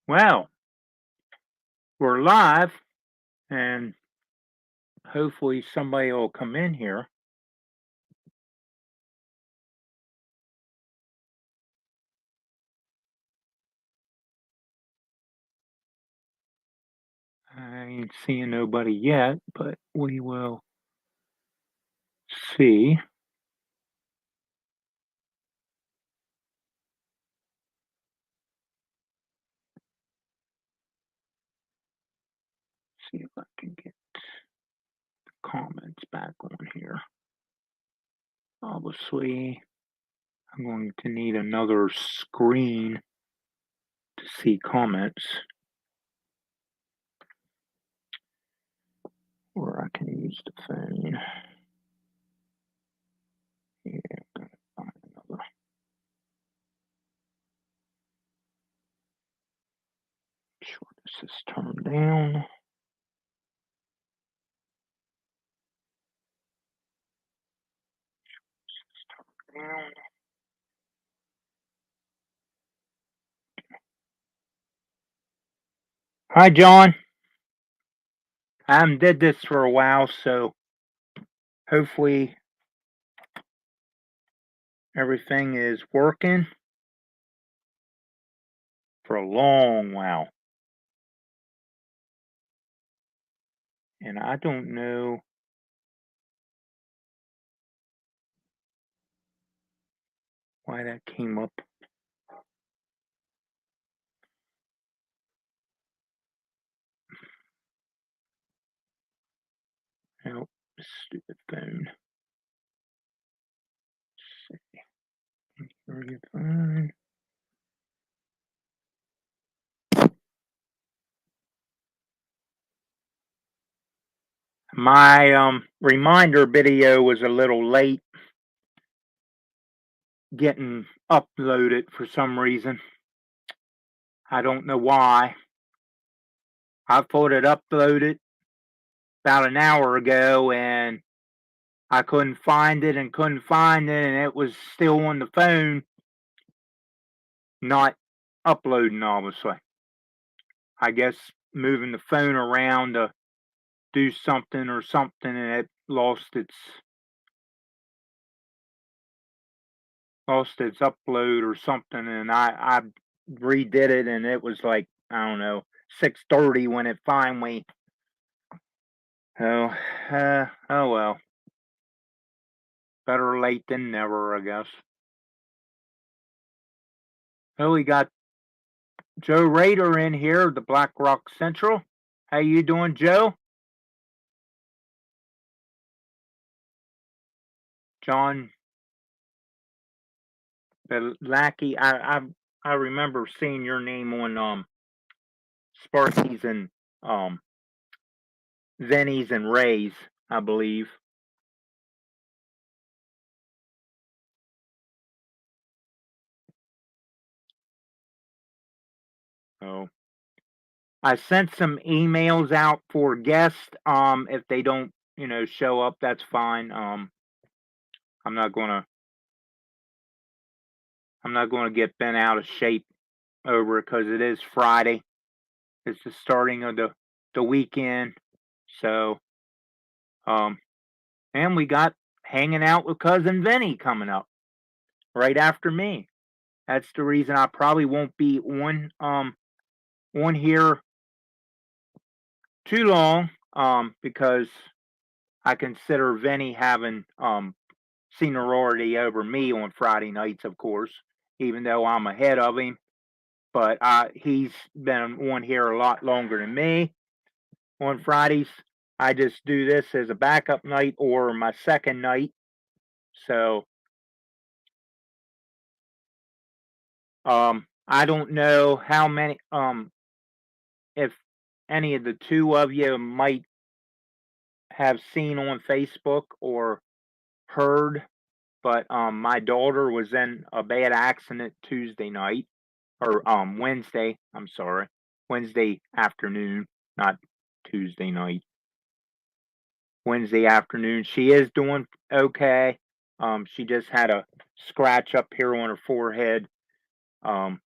Well, we're live and hopefully somebody will come in here. I ain't seeing nobody yet, but we will see. See if I can get comments back on here. Obviously, I'm going to need another screen to see comments, or I can use the phone. Yeah, I'm gonna find another. Sure, this is turned down. Down. Hi, John. I haven't did this for a while, so hopefully everything is working for a long while. And I don't know why that came up. Nope, stupid phone. Let's see. Very fine. My reminder video was a little late getting uploaded for some reason. I don't know why. I thought it uploaded about an hour ago and I couldn't find it and it was still on the phone, not uploading, obviously. I guess moving the phone around to do something or something and it lost its upload or something, and I redid it and it was like, I don't know, 6:30 when it finally. Oh, oh well, better late than never, I guess. Oh, we got Joe Rader in here, the Black Rock Central. How you doing, Joe? John Lackey. I remember seeing your name on Sparky's and um Zenny's and Ray's, I believe. Oh, I sent some emails out for guests. If they don't, show up, that's fine. I'm not gonna I'm not gonna get bent out of shape over it because it is Friday. It's the starting of the weekend. So, um, and we got hanging out with cousin Vinny coming up right after me. That's the reason I probably won't be on here too long. Because I consider Vinny having seniority over me on Friday nights, of course, even though I'm ahead of him. But he's been on here a lot longer than me on Fridays. I just do this as a backup night or my second night. So I don't know how many if any of the two of you might have seen on Facebook or heard, but my daughter was in a bad accident Tuesday night or Wednesday. I'm sorry, Wednesday afternoon, not Tuesday night. Wednesday afternoon. She is doing okay. She just had a scratch up here on her forehead. Um,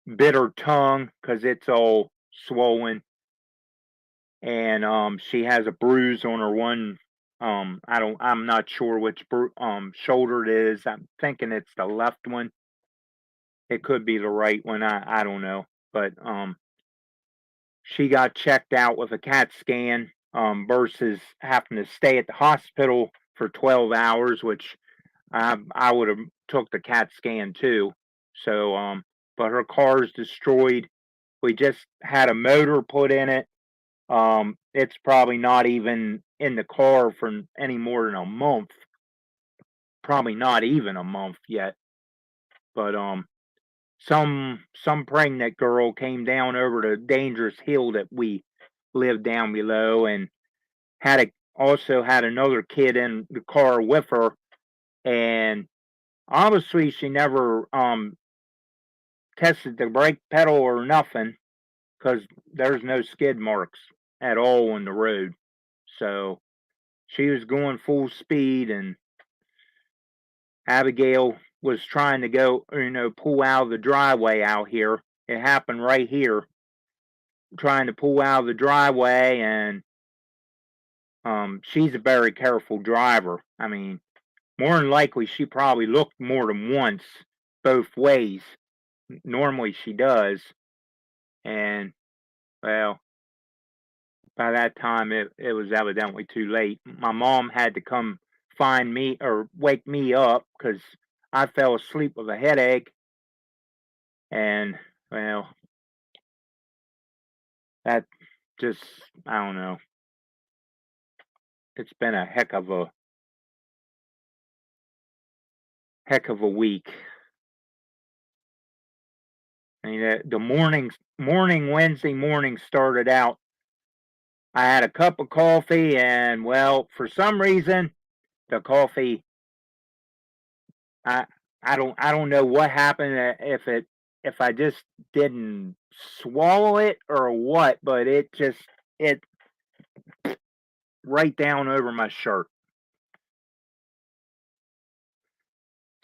bit her tongue because it's all swollen, and she has a bruise on her one. I'm not sure which shoulder it is. I'm thinking it's the left one. It could be the right one. I don't know, but she got checked out with a CAT scan versus having to stay at the hospital for 12 hours, which I would have took the CAT scan too. So, but her car's destroyed. We just had a motor put in it. It's probably not even in the car for any more than a month. Probably not even a month yet. But some pregnant girl came down over the dangerous hill that we lived down below and also had another kid in the car with her, and obviously she never tested the brake pedal or nothing because there's no skid marks at all on the road. So she was going full speed, and Abigail was trying to go, pull out of the driveway out here. It happened right here, trying to pull out of the driveway, and she's a very careful driver. I mean, more than likely, she probably looked more than once both ways. Normally, she does. And, well, by that time, it was evidently too late. My mom had to come find me or wake me up because I fell asleep with a headache. And, well, that just, I don't know. It's been a heck of a week. I mean, the morning Wednesday morning started out. I had a cup of coffee, and well, for some reason, the coffee. I I don't know what happened. If I just didn't swallow it or what, but it right down over my shirt.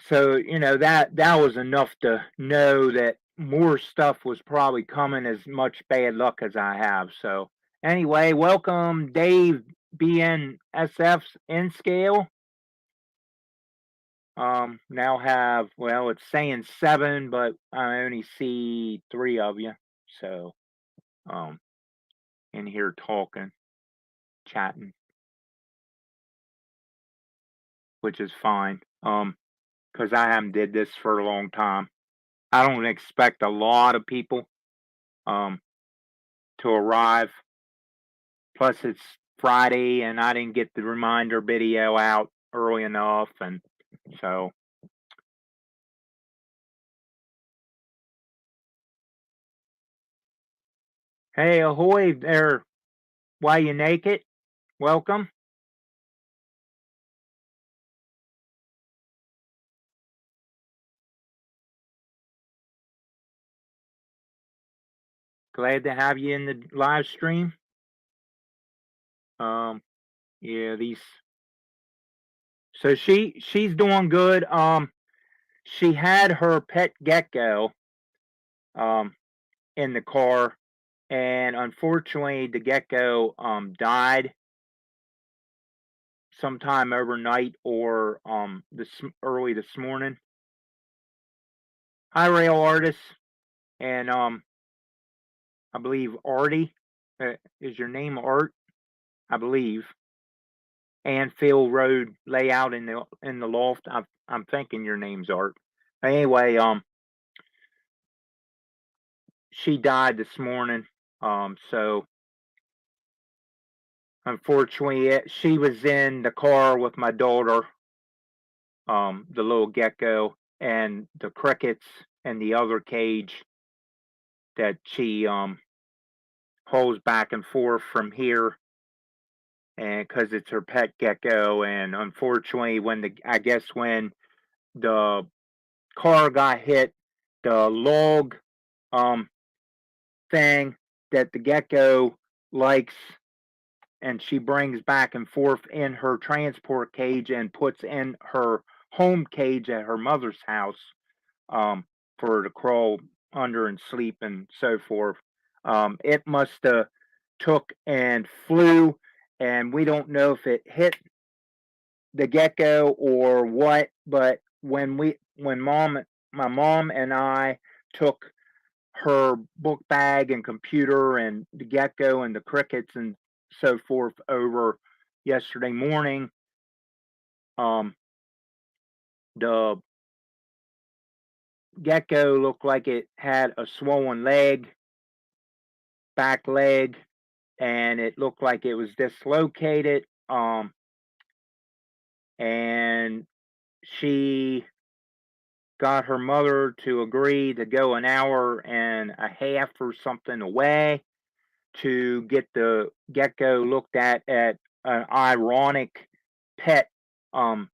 So that was enough to know that more stuff was probably coming. As much bad luck as I have. So anyway, welcome Dave BNSF's in scale. Now have, well, it's saying 7, but I only see 3 of you. So in here talking, chatting, which is fine. Because I haven't did this for a long time. I don't expect a lot of people to arrive. Plus, it's Friday, and I didn't get the reminder video out early enough, and so. Hey, ahoy there! Why you naked? Welcome. Glad to have you in the live stream. Yeah, these. So she's doing good. She had her pet gecko in the car, and unfortunately the gecko died sometime overnight or early this morning. Hi, rail artist, and I believe Artie is your name, Art, I believe. Anfield Road layout in the loft. I'm thinking your name's Art. Anyway, she died this morning. So unfortunately, she was in the car with my daughter, the little gecko, and the crickets, and the other cage that she hauls back and forth from here, and because it's her pet gecko. And unfortunately, when the car got hit, the log thing that the gecko likes, and she brings back and forth in her transport cage and puts in her home cage at her mother's house, for her to crawl under and sleep and so forth. It must have took and flew, and we don't know if it hit the gecko or what, but when my mom and I took her book bag and computer and the gecko and the crickets and so forth over yesterday morning, um, the gecko looked like it had a swollen back leg, and it looked like it was dislocated. And she got her mother to agree to go an hour and a half or something away to get the gecko looked at an ironic pet um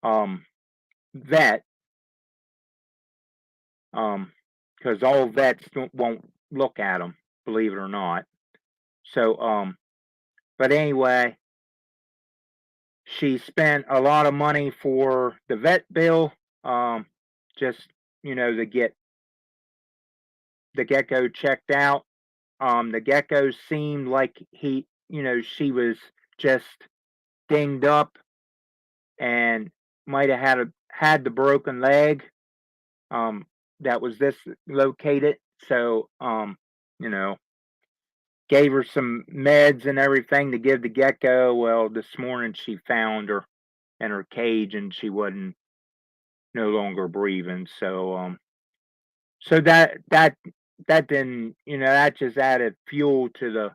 um vet, because all vets won't look at them, believe it or not. So but anyway, she spent a lot of money for the vet bill, just to get the gecko checked out. The gecko seemed like she was just dinged up and might have had the broken leg, um, that was dislocated. So, you know, gave her some meds and everything to give the gecko. Well, this morning she found her in her cage and she wasn't no longer breathing. So, so that didn't, that just added fuel to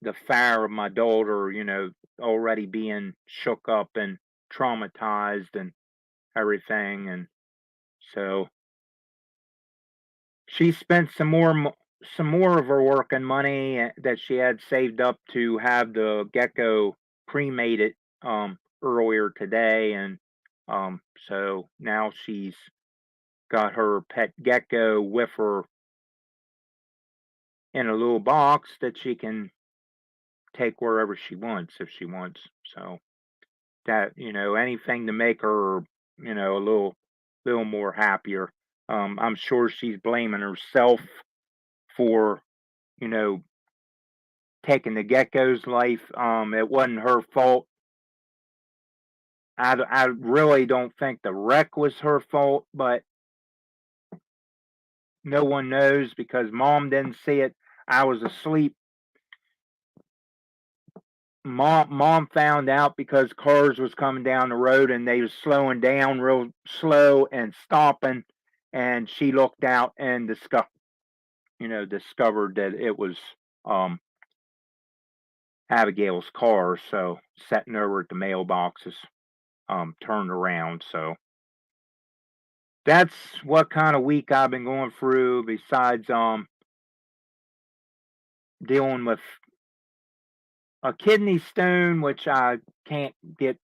the fire of my daughter, already being shook up and traumatized and everything. And so she spent some more of her working money that she had saved up to have the gecko cremated earlier today, and so now she's got her pet gecko with her in a little box that she can take wherever she wants if she wants. So that, anything to make her, a little more happier. I'm sure she's blaming herself for, you know, taking the gecko's life. It wasn't her fault. I really don't think the wreck was her fault, but no one knows because mom didn't see it. I was asleep. Mom found out because cars was coming down the road and they was slowing down real slow and stopping, and she looked out and discovered that it was um Abigail's car. So sitting over at the mailboxes, turned around. So that's what kind of week I've been going through. Besides dealing with a kidney stone, which I can't get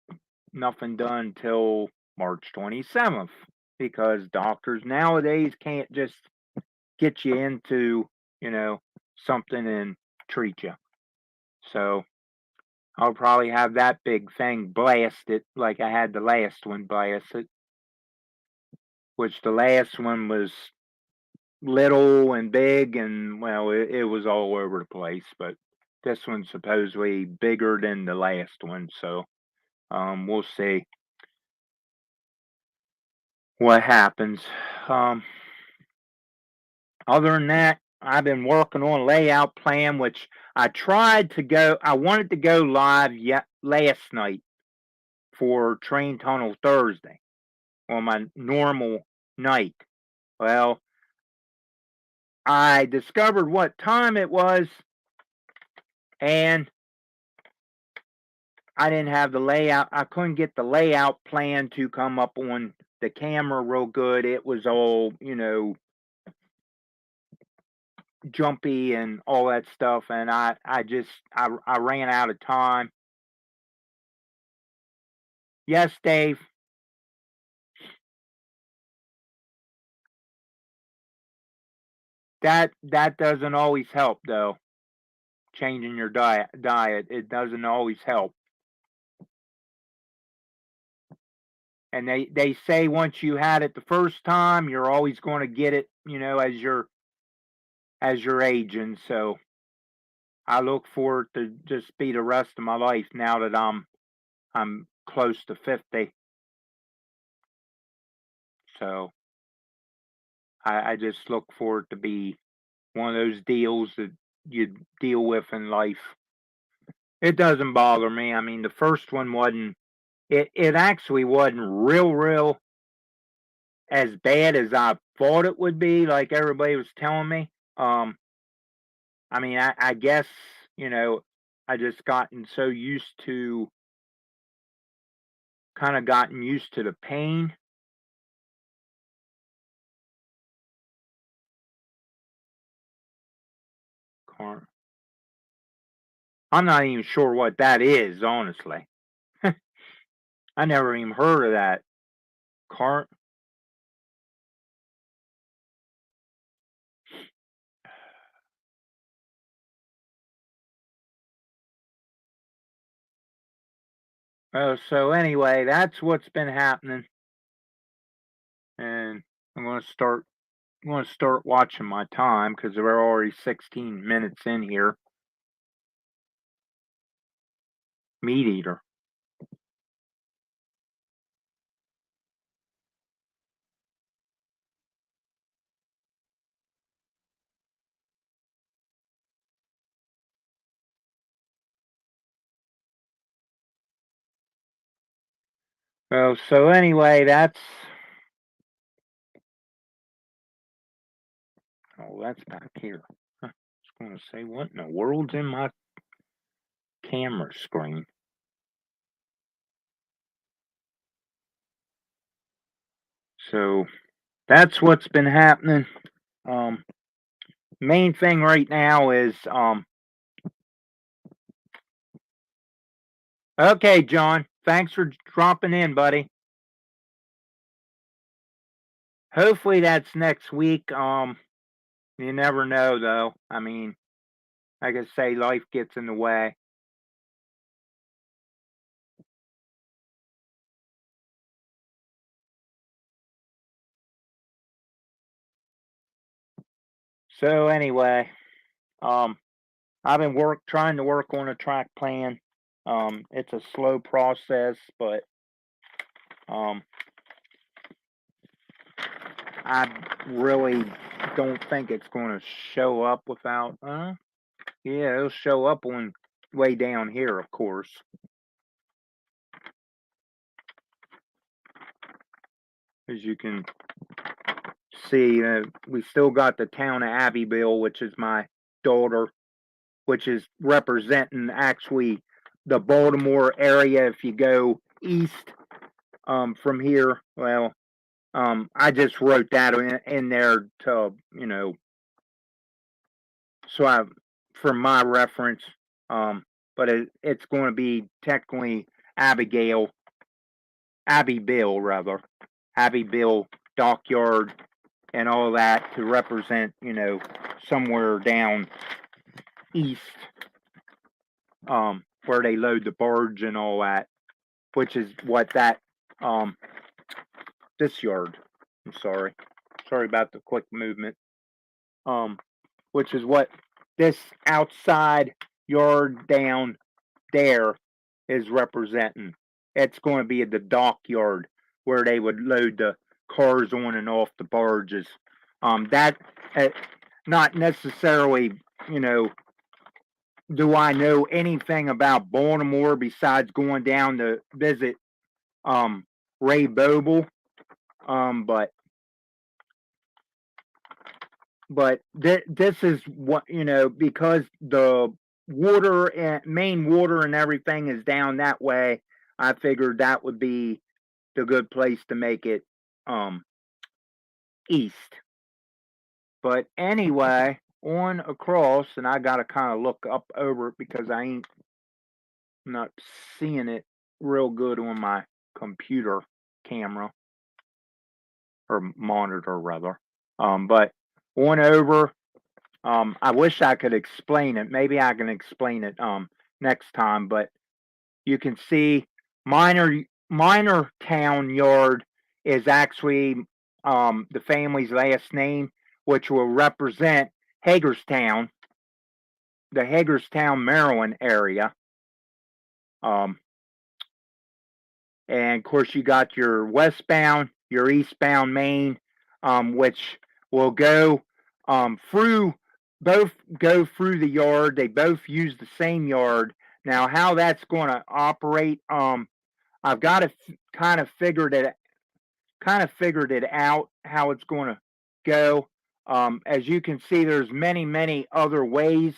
nothing done till March 27th because doctors nowadays can't just get you into, you know, something and treat you. So I'll probably have that big thing blasted like I had the last one blasted, which the last one was little and big and well, it was all over the place, but this one's supposedly bigger than the last one. So we'll see what happens. Um, Other than that, I've been working on layout plan, which I wanted to go live yet last night for Train Tunnel Thursday on my normal night. Well, I discovered what time it was, and I didn't have the layout. I couldn't get the layout plan to come up on the camera real good. It was all, jumpy and all that stuff, and I ran out of time. Yes, Dave. That doesn't always help though. Changing your diet, it doesn't always help. And they say once you had it the first time, you're always going to get it, as you're aging. So I look forward to just be the rest of my life now that I'm close to 50. So I just look forward to be one of those deals that you deal with in life. It doesn't bother me. I mean, the first one wasn't. It actually wasn't real as bad as I thought it would be. Like everybody was telling me. I mean, I guess I just gotten used to the pain. I'm not even sure what that is, honestly. I never even heard of that. Car. Oh, so anyway, that's what's been happening, and I'm gonna start watching my time because we're already 16 minutes in here. Meat eater. Oh, so anyway, that's back here. Huh, I was gonna say, what in the world's in my camera screen? So that's what's been happening. Um, Main thing right now is okay, John. Thanks for dropping in, buddy. Hopefully that's next week. You never know though. I mean, like I say, life gets in the way. So anyway, um, I've been trying to work on a track plan. It's a slow process, but um, I really don't think it's going to show up without. Yeah, it'll show up on way down here, of course. As you can see, we still got the town of Abbeville, which is my daughter, which is representing actually the Baltimore area. If you go east from here, well, I just wrote that in there to, so for my reference, but it's going to be technically Abigail, Abbeville rather, Abbeville Dockyard and all that to represent, somewhere down east, where they load the barge and all that, which is what this yard. I'm sorry about the quick movement. Which is what this outside yard down there is representing. It's going to be the dockyard where they would load the cars on and off the barges. That not necessarily, you know, do I know anything about Baltimore besides going down to visit Ray Boble? But this is what, because the water and main water and everything is down that way. I figured that would be the good place to make it east. But anyway, on across, and I gotta kind of look up over it because I ain't not seeing it real good on my computer camera or monitor rather. But on over, I wish I could explain it. Maybe I can explain it next time. But you can see minor Minor Town Yard is actually the family's last name, which will represent Hagerstown, the Hagerstown, Maryland area. And of course, you got your westbound, your eastbound main, which will go through both go through the yard. They both use the same yard. Now, how that's going to operate, I've got to kind of figured it out how it's going to go. As you can see, there's many other ways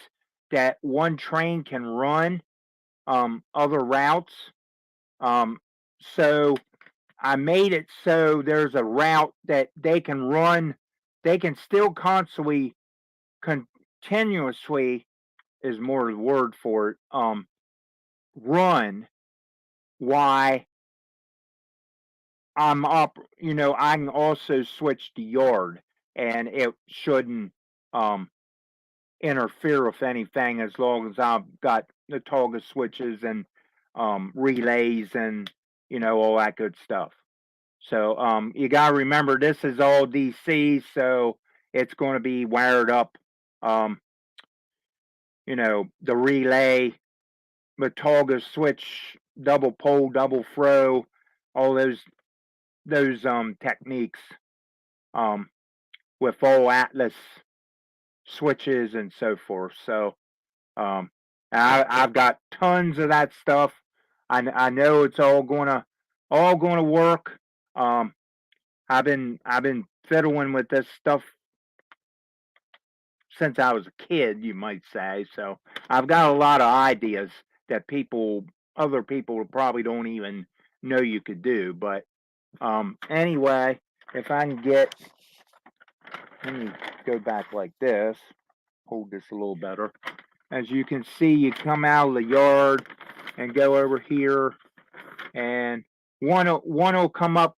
that one train can run, other routes. So I made it so there's a route that they can run. They can still continuously is more the word for it. Run. Why I'm up, I can also switch the yard, and it shouldn't interfere with anything as long as I've got the toggle switches and relays and all that good stuff. So you got to remember this is all DC, so it's going to be wired up. The relay, the toggle switch, double pole, double throw, all those techniques with all Atlas switches and so forth. So I've got tons of that stuff. I know it's all gonna work. I've been fiddling with this stuff since I was a kid, you might say. So I've got a lot of ideas that other people probably don't even know you could do. But anyway, if I can let me go back like this, hold this a little better. As you can see, you come out of the yard and go over here, and one will come up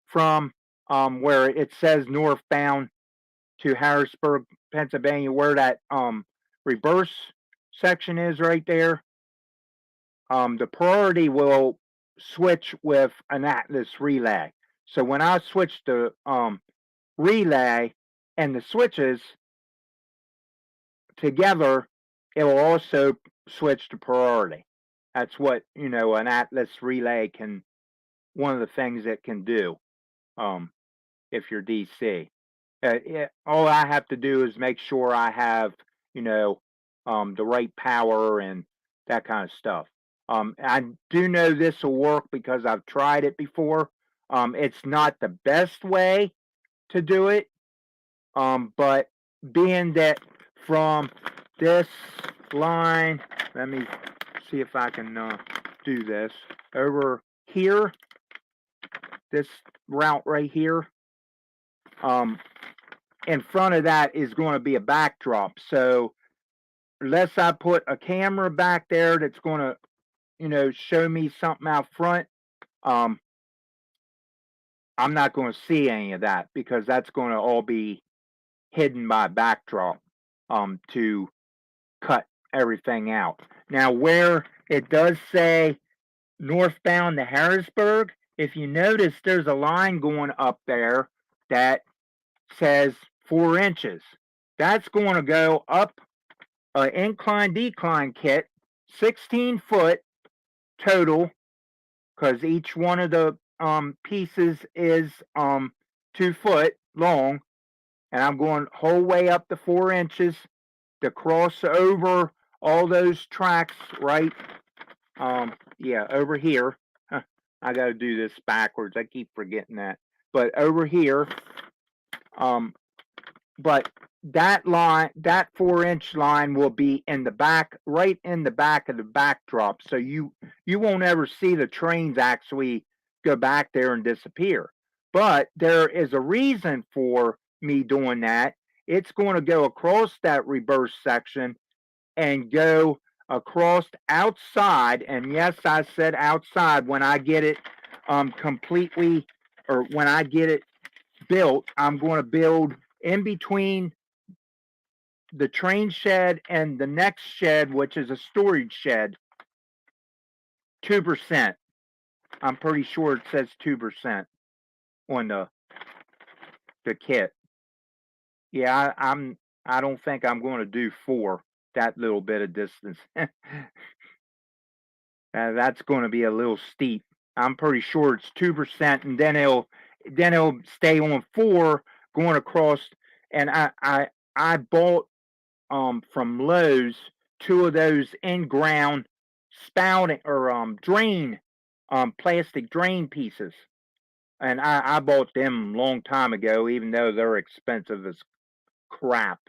from where it says northbound to Harrisburg, Pennsylvania, where that reverse section is right there. The priority will switch with an Atlas relay. So when I switch the relay and the switches together, it will also switch to priority. That's what an Atlas relay can. One of the things it can do, if you're DC. All I have to do is make sure I have the right power and that kind of stuff. I do know this will work because I've tried it before. It's not the best way to do it, but being that from this line, let me see if I can do this over here, this route right here. In front of that is going to be a backdrop. So unless I put a camera back there that's going to show me something out front, I'm not going to see any of that because that's going to all be hidden by backdrop to cut everything out. Now, where it does say northbound to Harrisburg, if you notice, there's a line going up there that says 4 inches. That's going to go up an incline-decline kit, 16 foot total, because each one of the pieces is 2 foot long, and I'm going whole way up to 4 inches to cross over all those tracks, right? Yeah, over here. I got to do this backwards. I keep forgetting that. But over here, but that line, that 4-inch line will be in the back, right in the back of the backdrop. So you won't ever see the trains actually go back there and disappear. But there is a reason for me doing that. It's going to go across that reverse section and go across outside. And yes, I said outside. When I get it completely, or when I get it built, I'm going to build in between the train shed and the next shed, which is a storage shed, 2%. I'm pretty sure it says 2% on the kit. Yeah, I don't think I'm going to do 4 that little bit of distance. That's going to be a little steep. I'm pretty sure it's 2%, and then it'll stay on 4 going across. And I bought from Lowe's 2 of those in ground spouting or drain plastic drain pieces, and I bought them a long time ago, even though they're expensive as crap.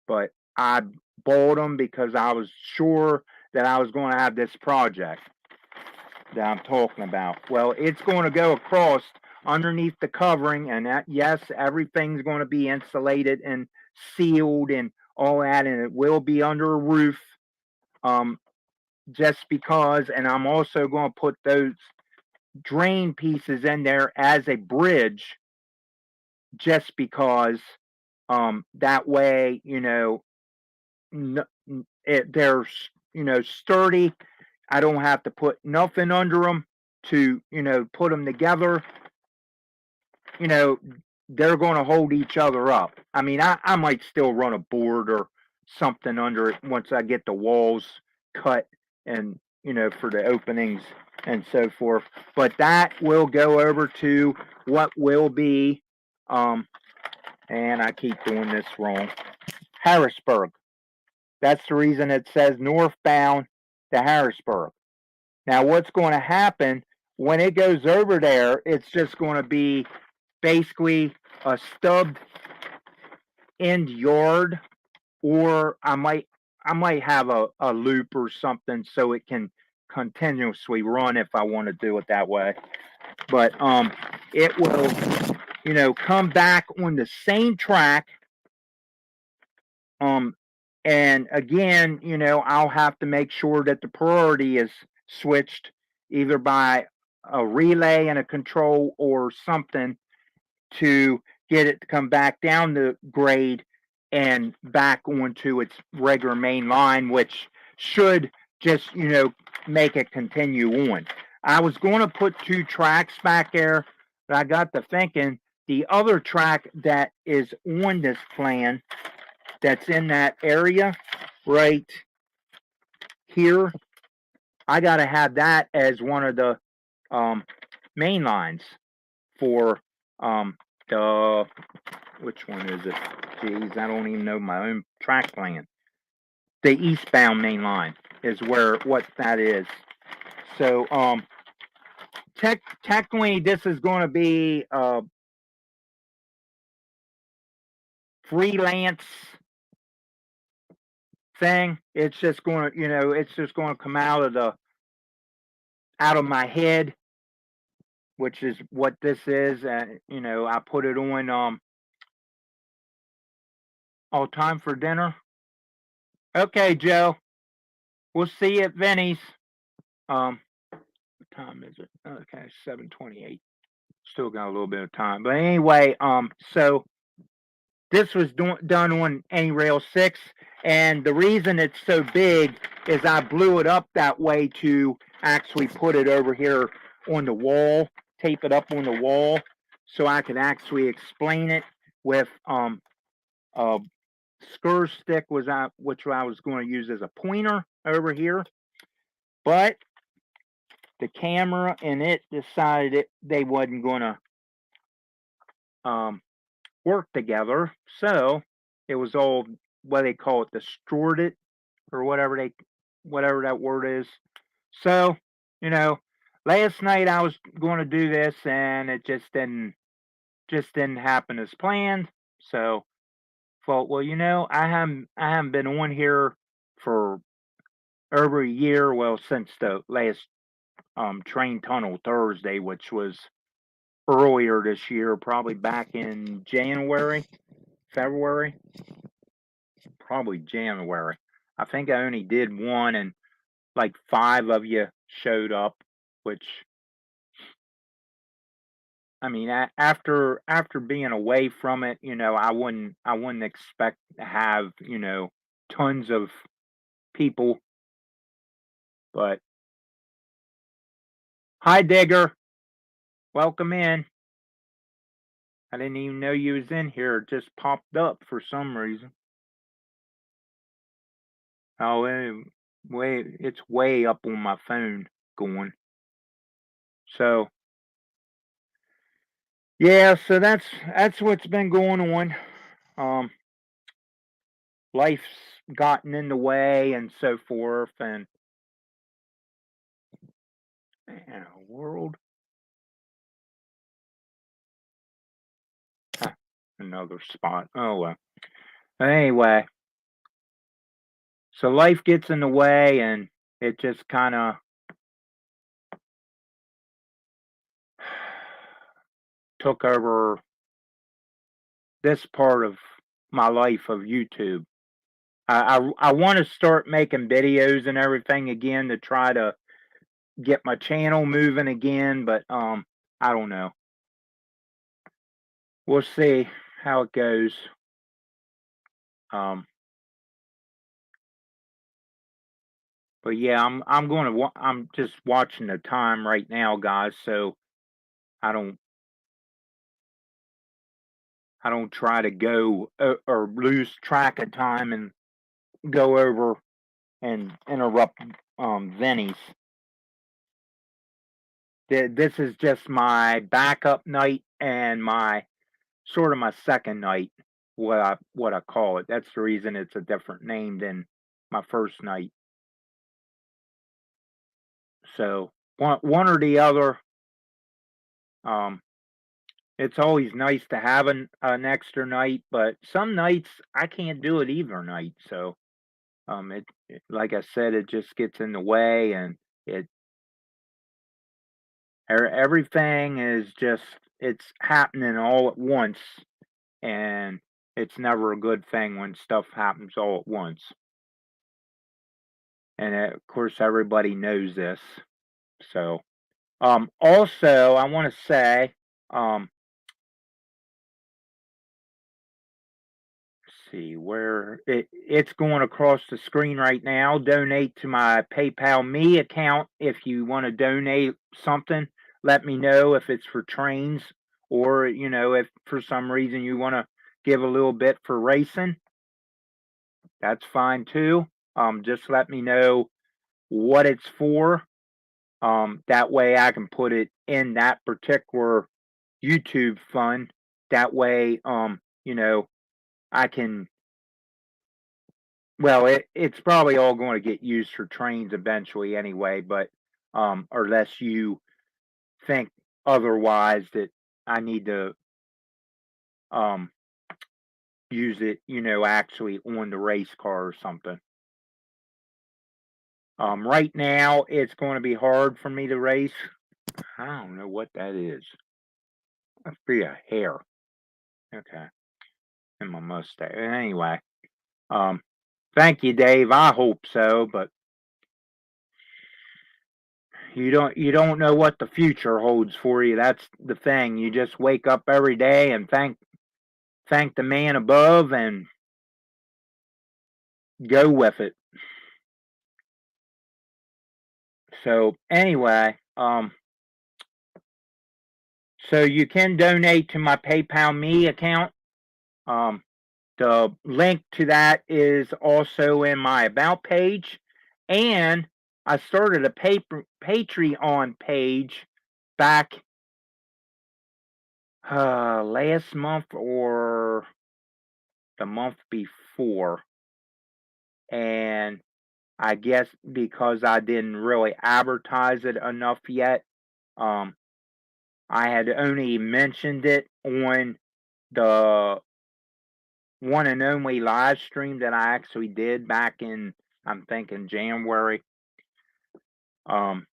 But I bought them because I was sure that I was going to have this project that I'm talking about. Well, it's going to go across underneath the covering, and that, yes, everything's going to be insulated and sealed and all that, and it will be under a roof. Just because, and I'm also going to put those drain pieces in there as a bridge, just because that way, they're sturdy. I don't have to put nothing under them to put them together. You know, they're going to hold each other up. I mean, I might still run a board or something under it once I get the walls cut and for the openings and so forth. But that will go over to what will be, and I keep doing this wrong, Harrisburg. That's the reason it says northbound to Harrisburg. Now, what's going to happen when it goes over there? It's just going to be basically a stubbed end yard, or I might have a loop or something so it can continuously run if I want to do it that way. But it will come back on the same track. And again, I'll have to make sure that the priority is switched either by a relay and a control or something to get it to come back down the grade and back onto its regular main line, which should just, make it continue on. I was going to put 2 tracks back there, but I got to thinking the other track that is on this plan that's in that area right here, I got to have that as one of the main lines for the, which one is it? Jeez, I don't even know my own track plan. The eastbound main line is what that is. So technically this is going to be a freelance thing. It's just going to, it's just going to come out of my head, which is what this is. And I put it on all time for dinner. Okay, Joe. We'll see you at Vinny's. What time is it? Okay, 7:28. Still got a little bit of time. But anyway, so this was done on AnyRail 6, and the reason it's so big is I blew it up that way to actually put it over here on the wall, tape it up on the wall, so I could actually explain it with a screw stick which I was going to use as a pointer over here. But the camera and it decided they wasn't going to work together, so it was all what they call it, distorted, or whatever that word is. So last night I was going to do this and it just didn't happen as planned. So thought, well, I haven't been on here for over a year. Well, since the last train tunnel Thursday, which was earlier this year, probably back in January, February, probably January. I think I only did one, and like 5 of you showed up, which, I mean, after being away from it, I wouldn't expect to have tons of people, but Hi, Digger. Welcome in. I didn't even know you was in here. It just popped up for some reason. Oh, it's way up on my phone going. So yeah, so that's what's been going on. Um, life's gotten in the way and so forth, and man, world, huh, another spot. Oh well. Anyway, so life gets in the way, and it just kind of took over this part of my life of YouTube. I want to start making videos and everything again to try to get my channel moving again, but I don't know. We'll see how it goes. Um, but yeah, I'm just watching the time right now, guys, so I don't I don't try to go or lose track of time and go over and interrupt Vinny's. This is just my backup night and my sort of my second night, what I call it. That's the reason it's a different name than my first night. So one or the other. Um, it's always nice to have an extra night, but some nights I can't do it either night. So like I said, it just gets in the way, and it everything is just it's happening all at once, and it's never a good thing when stuff happens all at once. And of course, everybody knows this. So, also, I want to say, see where it's going across the screen right now. Donate to my PayPal Me account if you want to donate something. Let me know if it's for trains or if for some reason you want to give a little bit for racing. That's fine too. Just let me know what it's for. That way I can put it in that particular YouTube fund. That way, I can. Well, it's probably all going to get used for trains eventually anyway, but unless you think otherwise that I need to um use it, actually on the race car or something. Right now it's going to be hard for me to race. I don't know what that is. Must be a hair. Okay. In my mustache. Anyway, um, thank you, Dave. I hope so, but you don't know what the future holds for you. That's the thing. You just wake up every day and thank the man above and go with it. So anyway, so you can donate to my PayPal Me account. Um, the link to that is also in my about page, and I started a Patreon page back last month or the month before, and I guess because I didn't really advertise it enough yet, um, I had only mentioned it on the one and only live stream that I actually did back in, I'm thinking, January. Um,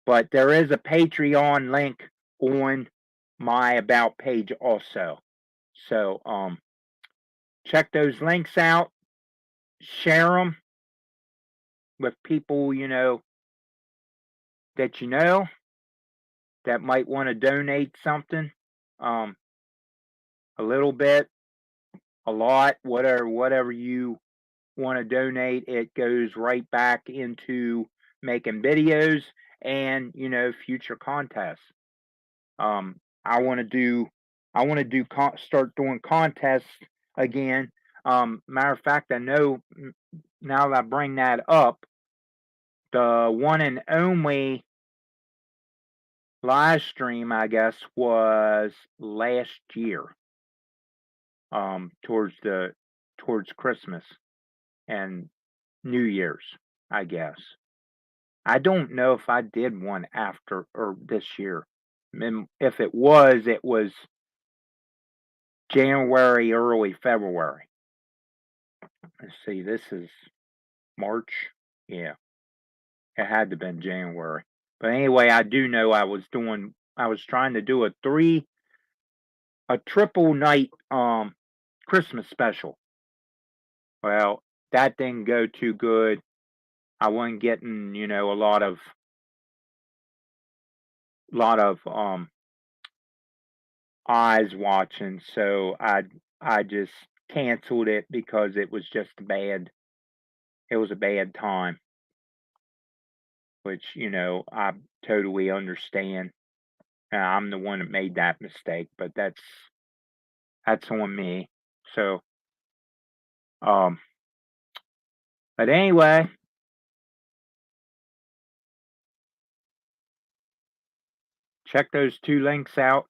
but there is a Patreon link on my about page also. So check those links out, share them with people that that might want to donate something, um, a little bit, a lot, whatever you want to donate. It goes right back into making videos, and future contests. I want to start doing contests again. Matter of fact, I know now that I bring that up, the one and only live stream, I guess, was last year, towards Christmas and New Year's, I guess. I don't know if I did one after or this year. If it was January, early February. Let's see, this is March. Yeah, it had to have been January. But anyway, I do know I was trying to do a triple night Christmas special. Well, that didn't go too good. I wasn't getting, a lot of eyes watching, so I just canceled it because it was just bad. It was a bad time, which, I totally understand. I'm the one that made that mistake, but that's on me. So, um, but anyway, check those two links out.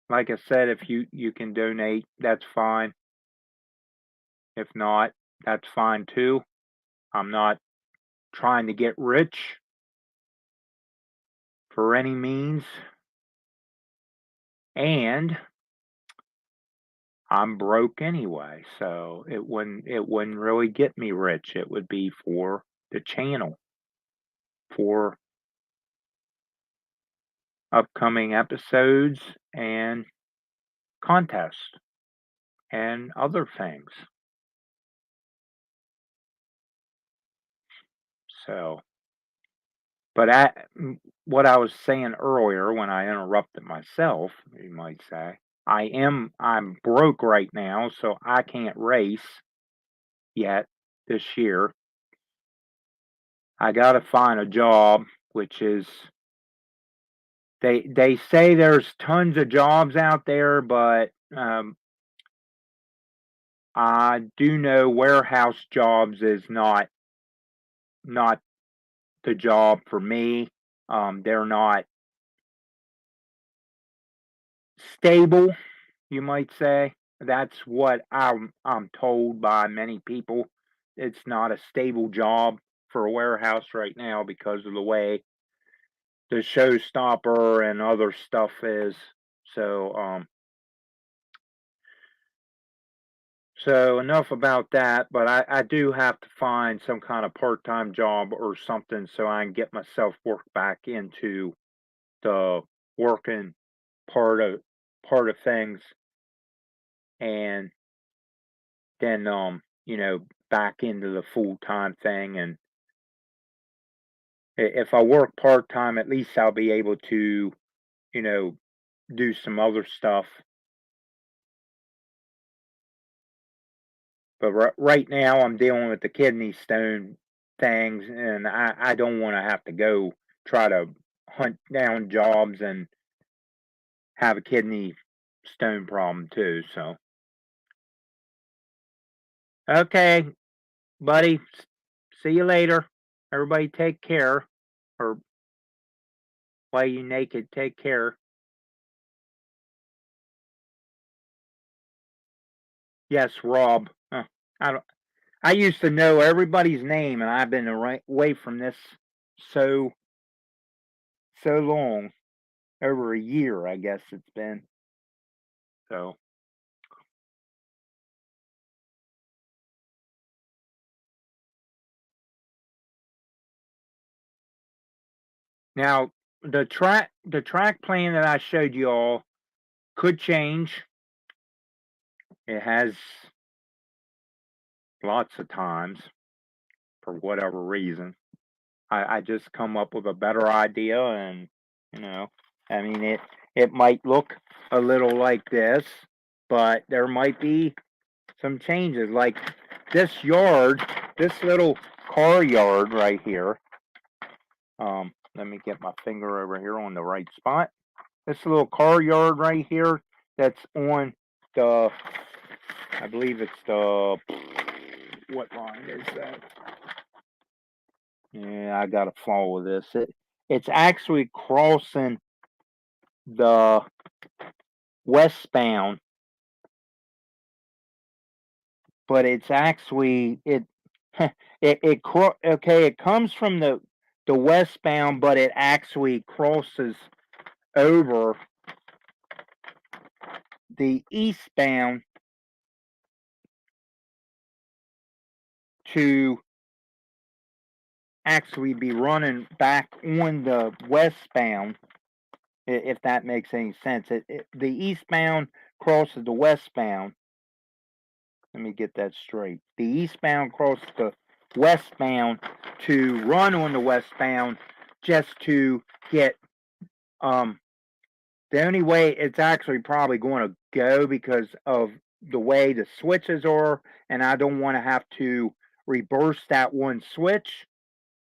Like I said, if you can donate, that's fine. If not, that's fine too. I'm not trying to get rich for any means, and I'm broke anyway, so it wouldn't really get me rich. It would be for the channel, for upcoming episodes and contests and other things. So, but what I was saying earlier when I interrupted myself, you might say, I'm broke right now, so I can't race yet this year. I got to find a job, which is they say there's tons of jobs out there, but I do know warehouse jobs is not the job for me. They're not stable, you might say. That's what I'm told by many people. It's not a stable job for a warehouse right now because of the way the showstopper and other stuff is. So so enough about that, but I do have to find some kind of part-time job or something so I can get myself worked back into the working part of things, and then back into the full-time thing. And if I work part-time, at least I'll be able to you know do some other stuff. But right now I'm dealing with the kidney stone things, and I don't want to have to go try to hunt down jobs and have a kidney stone problem too. So, okay, buddy, see you later. Everybody take care, or while you naked, take care. Yes, Rob. I don't. I used to know everybody's name, and I've been away from this so long, over a year, I guess it's been. So now the track plan that I showed you all could change. It has lots of times for whatever reason. I just come up with a better idea, and you know, I mean it might look a little like this, but there might be some changes. Like this yard, this little car yard right here. let me get my finger over here on the right spot. This little car yard right here that's on the, I believe it's the, what line is that? Yeah, I gotta follow this. It's actually crossing the westbound, but it's actually okay. It comes from the westbound, but it actually crosses over the eastbound to actually be running back on the westbound, if that makes any sense. The eastbound crosses the westbound. Let me get that straight. The eastbound crosses the westbound to run on the westbound just to get the only way it's actually probably going to go because of the way the switches are, and I don't want to have to reverse that one switch.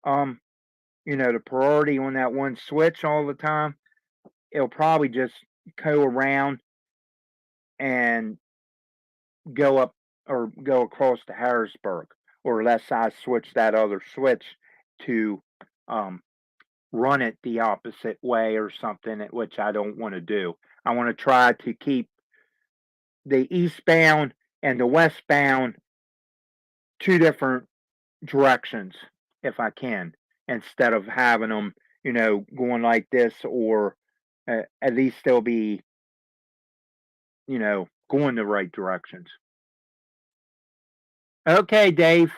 The priority on that one switch all the time. It'll probably just go around and go up or go across to Harrisburg, or unless I switch that other switch to run it the opposite way or something, which I don't want to do. I want to try to keep the eastbound and the westbound two different directions if I can, instead of having them, going like this, or at least they'll be, going the right directions. Okay, Dave.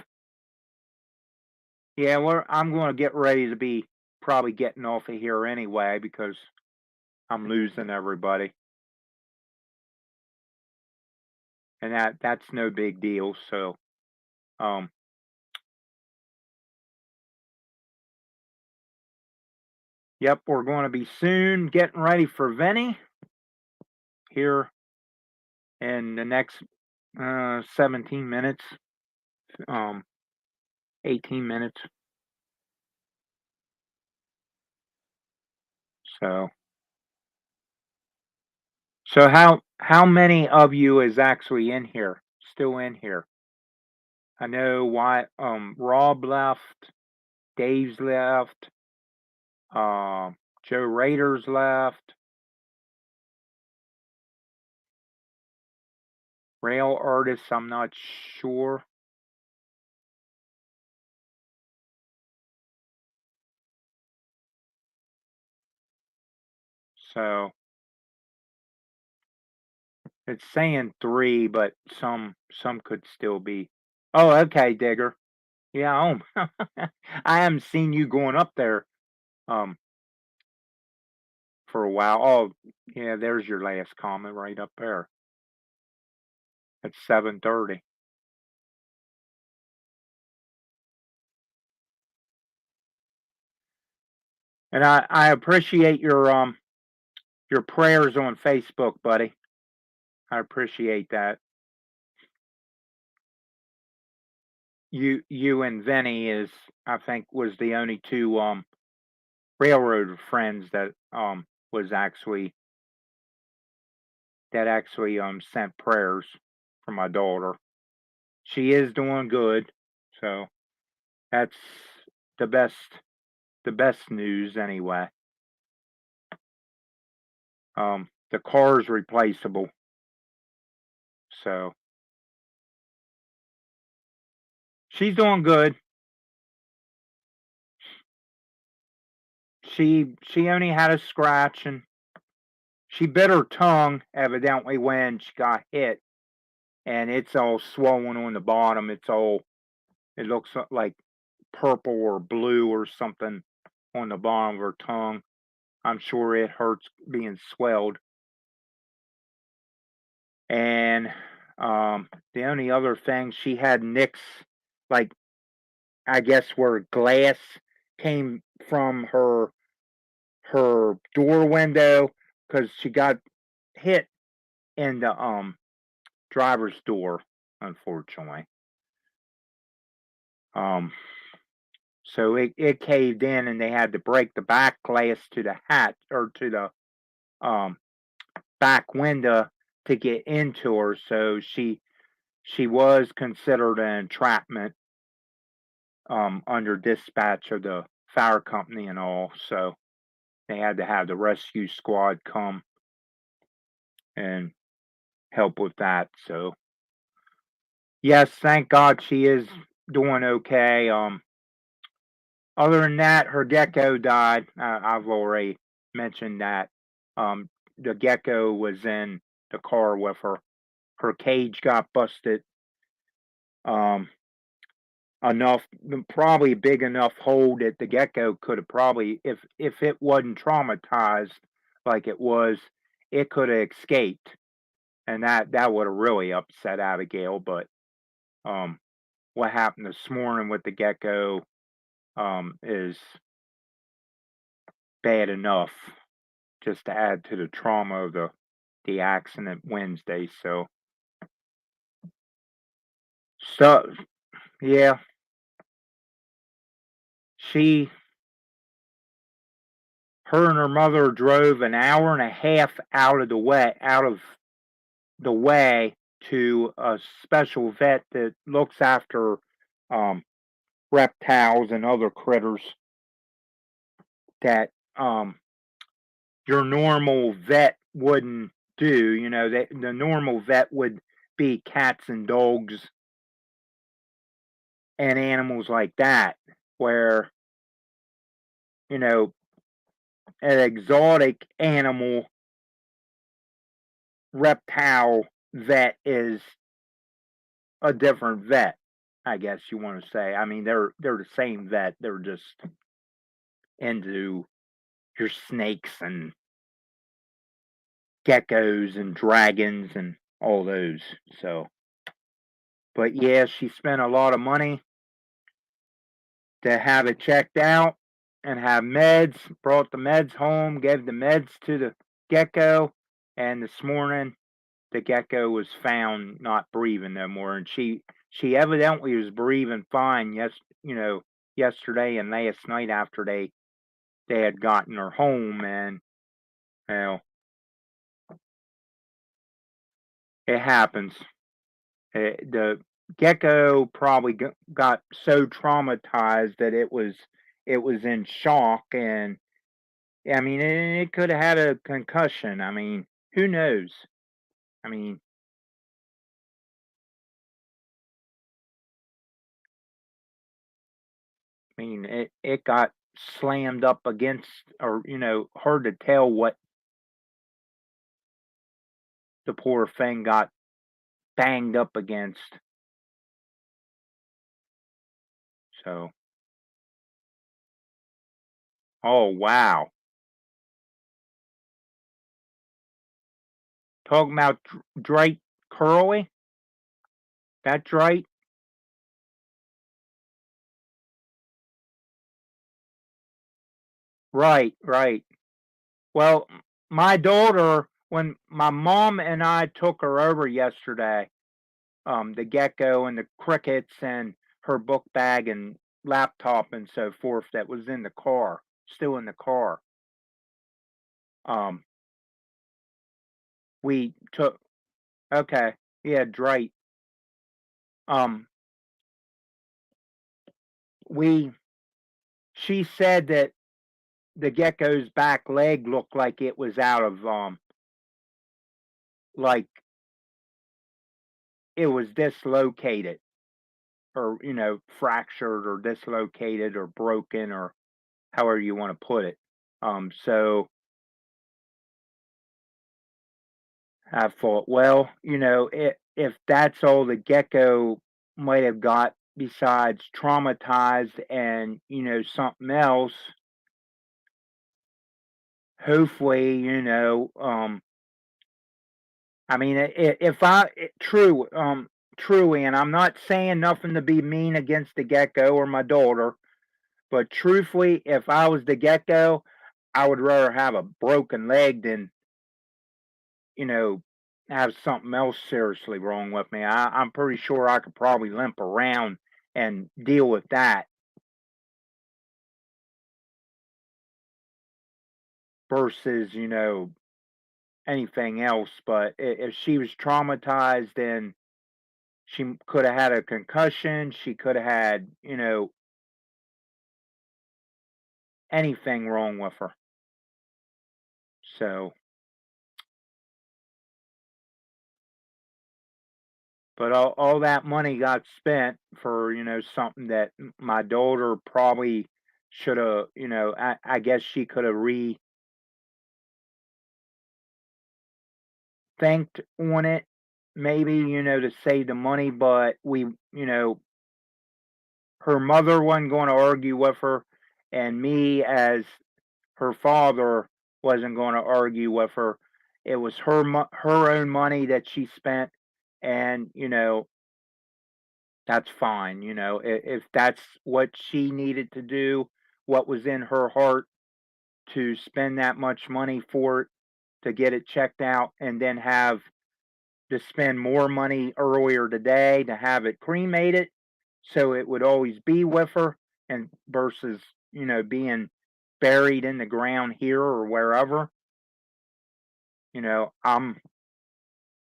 Yeah, I'm going to get ready to be probably getting off of here anyway because I'm losing everybody. And that's no big deal. So, yep, we're going to be soon getting ready for Vinny here in the next 17 minutes, 18 minutes. So how many of you is actually in here, still in here? I know why Rob left, Dave's left, Joe Rader's left, Rail Artists, I'm not sure. So it's saying 3, but some could still be. Oh, okay, Digger. Yeah, I haven't seen you going up there um for a while. Oh, yeah, there's your last comment right up there. It's 7:30. And I appreciate your prayers on Facebook, buddy. I appreciate that. You and Vinny is, I think, was the only two railroad friends that was actually sent prayers for my daughter. She is doing good, so that's the best news anyway. The car's replaceable, so she's doing good. She only had a scratch, and she bit her tongue evidently when she got hit, and it's all swollen on the bottom. It looks like purple or blue or something on the bottom of her tongue. I'm sure it hurts being swelled. And the only other thing, she had nicks, like, I guess where glass came from her door window, because she got hit in the driver's door, unfortunately. So it caved in and they had to break the back glass to the hatch or to the um back window to get into her. So she was considered an entrapment under dispatch of the fire company and all. So they had to have the rescue squad come and help with that. So yes, thank God she is doing okay. Other than that, her gecko died. I've already mentioned that. Um, the gecko was in the car with her. Her cage got busted. Um, enough, probably big enough hole that the gecko could have probably, if it wasn't traumatized like it was, it could have escaped, and that would have really upset Abigail. But um, what happened this morning with the gecko is bad enough just to add to the trauma of the accident Wednesday. So yeah, she her and her mother drove an hour and a half out of the way to a special vet that looks after um, reptiles and other critters that your normal vet wouldn't do. You know, the normal vet would be cats and dogs and animals like that, where, you know, an exotic animal reptile vet is a different vet, I guess you want to say. I mean, they're the same vet. They're just into your snakes and geckos and dragons and all those. So, but yeah, she spent a lot of money to have it checked out and have meds, brought the meds home, gave the meds to the gecko, and this morning the gecko was found not breathing no more, and she evidently was breathing fine. Yes, you know, yesterday and last night after they had gotten her home, and well, it happens. The gecko probably got so traumatized that it was in shock, and I mean it could have had a concussion. I mean, who knows? I mean, it got slammed up against, or hard to tell what the poor thing got banged up against. So, oh wow, talking about Drake Curly, that Drake, right, right. Well, my daughter, when my mom and I took her over yesterday, the gecko and the crickets and her book bag and laptop and so forth that was in the car, still in the car. Um, we took okay, yeah, Drake. Um, we she said that the gecko's back leg looked like it was out of like it was dislocated or fractured or dislocated or broken or however you want to put it. So I thought, well, if that's all the gecko might have got besides traumatized and something else, hopefully, I mean, if true, truly, and I'm not saying nothing to be mean against the gecko or my daughter, but truthfully, if I was the gecko, I would rather have a broken leg than you know, have something else seriously wrong with me. I'm pretty sure I could probably limp around and deal with that. versus, anything else. But if she was traumatized, then she could have had a concussion. She could have had, anything wrong with her. So, but all that money got spent for, something that my daughter probably should have, I guess she could have rethinked on it, maybe, to save the money, but her mother wasn't going to argue with her, and me as her father wasn't going to argue with her. It was her own money that she spent, and that's fine. If that's what she needed to do, what was in her heart to spend that much money for it to get it checked out, and then have to spend more money earlier today to have it cremated, so it would always be with her, and versus being buried in the ground here or wherever.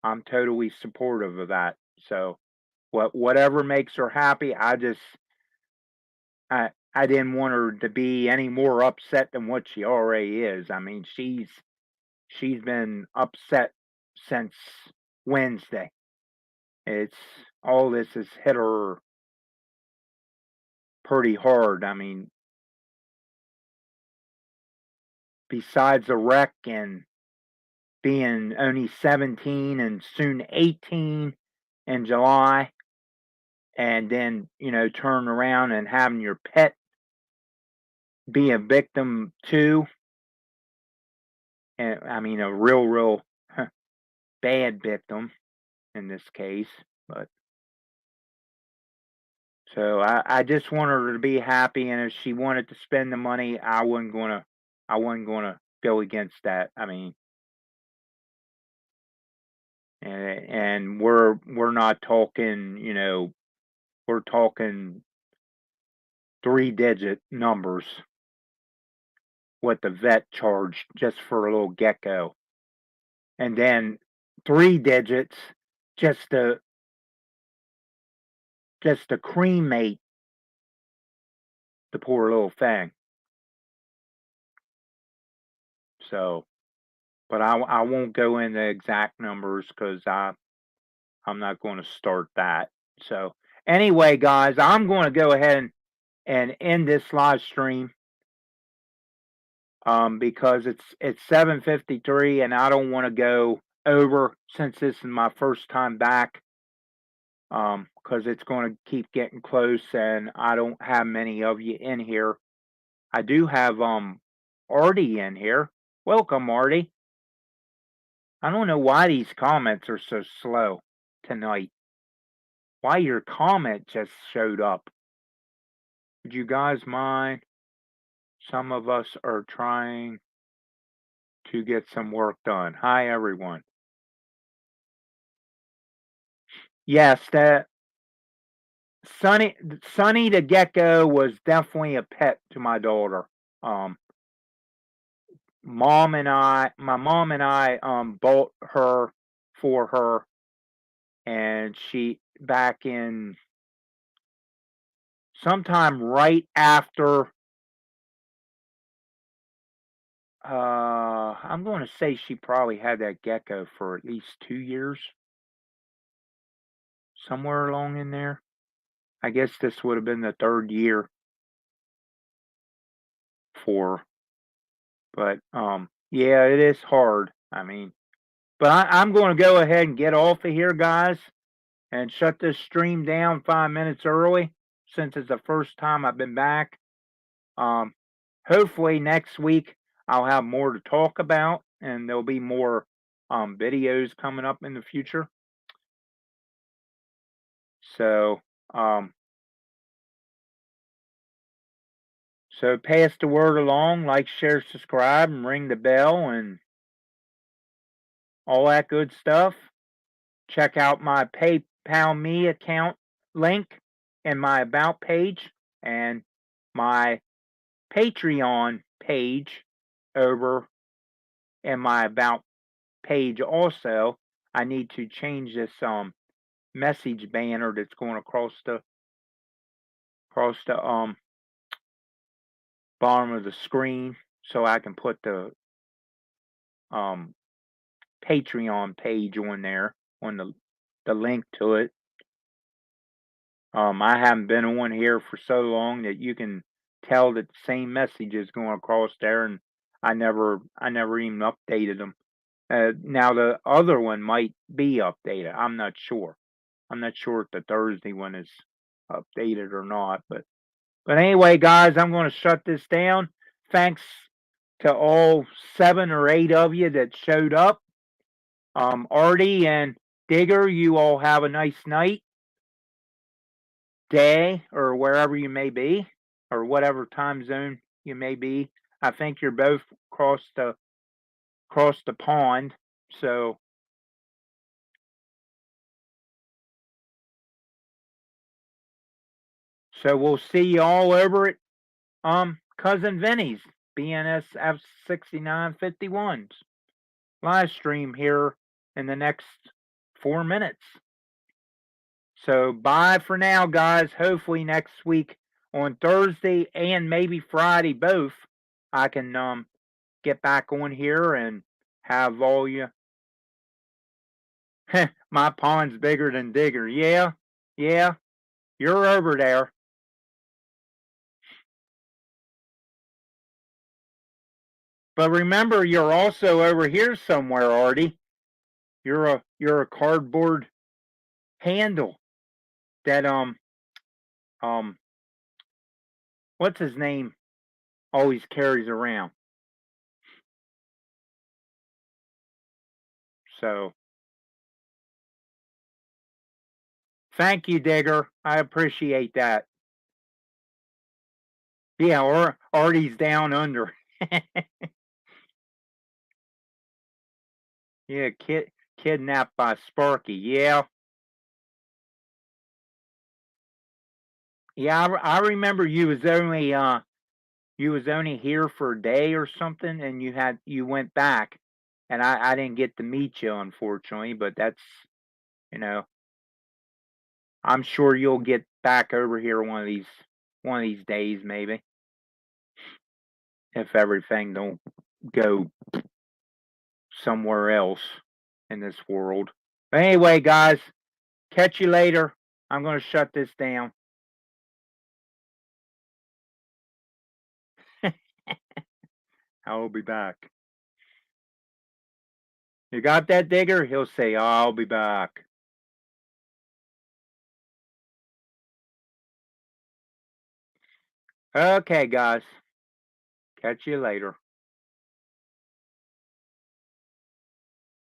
I'm totally supportive of that. So whatever makes her happy. I didn't want her to be any more upset than what she already is. I mean, she's been upset since Wednesday. It's all this has hit her pretty hard. I mean, besides the wreck and being only 17 and soon 18 in July, and then, turn around and having your pet be a victim too. And I mean, a real bad victim in this case. But so I just want her to be happy, and if she wanted to spend the money, I wasn't gonna go against that. I mean, and we're not talking, we're talking 3-digit numbers what the vet charged just for a little gecko, and then 3 digits just to cremate the poor little thing. So, but I won't go into exact numbers because I'm not going to start that. So anyway, guys, I'm going to go ahead and end this live stream, because it's 7:53 and I don't want to go over, since this is my first time back, because it's going to keep getting close and I don't have many of you in here. I do have Artie in here. Welcome, Artie. I don't know why these comments are so slow tonight. Why your comment just showed up. Would you guys mind? Some of us are trying to get some work done. Hi, everyone. Yes, that Sunny the gecko was definitely a pet to my daughter. Um, my mom and I bought her for her, and she back in sometime right after, I'm going to say she probably had that gecko for at least 2 years, somewhere along in there. I guess this would have been the third year for her. But yeah, it is hard. I mean, but I'm going to go ahead and get off of here, guys, and shut this stream down 5 minutes early, since it's the first time I've been back. Um, Hopefully next week I'll have more to talk about, and there'll be more videos coming up in the future. So so pass the word along, like, share, subscribe, and ring the bell, and all that good stuff. Check out my PayPal Me account link in my About page, and my Patreon page over in my about page also, I need to change this message banner that's going across the bottom of the screen so I can put the um Patreon page on there on the link to it. I haven't been on here for so long that you can tell that the same message is going across there, and I never even updated them. Now the other one might be updated. I'm not sure. I'm not sure if the Thursday one is updated or not. But anyway, guys, I'm going to shut this down. Thanks to all 7 or 8 of you that showed up. Artie and Digger, you all have a nice night, day, or wherever you may be, or whatever time zone you may be. I think you're both across the pond, so we'll see you all over at cousin Vinny's BNSF 6951's live stream here in the next 4 minutes. So bye for now, guys. Hopefully next week on Thursday and maybe Friday both, I can get back on here and have all you. My pond's bigger than Digger. Yeah, yeah, you're over there. But remember, you're also over here somewhere, Artie. You're a cardboard handle that um what's his name always carries around. So thank you, Digger. I appreciate that. Yeah, or Artie's down under. Yeah, kidnapped by Sparky. Yeah, yeah. I remember you was only here for a day or something, and you went back, and I didn't get to meet you unfortunately. But that's you know I'm sure you'll get back over here one of these days maybe if everything don't go somewhere else in this world. But anyway, guys, catch you later. I'm gonna shut this down. I'll be back. You got that, Digger? He'll say, I'll be back. Okay, guys. Catch you later.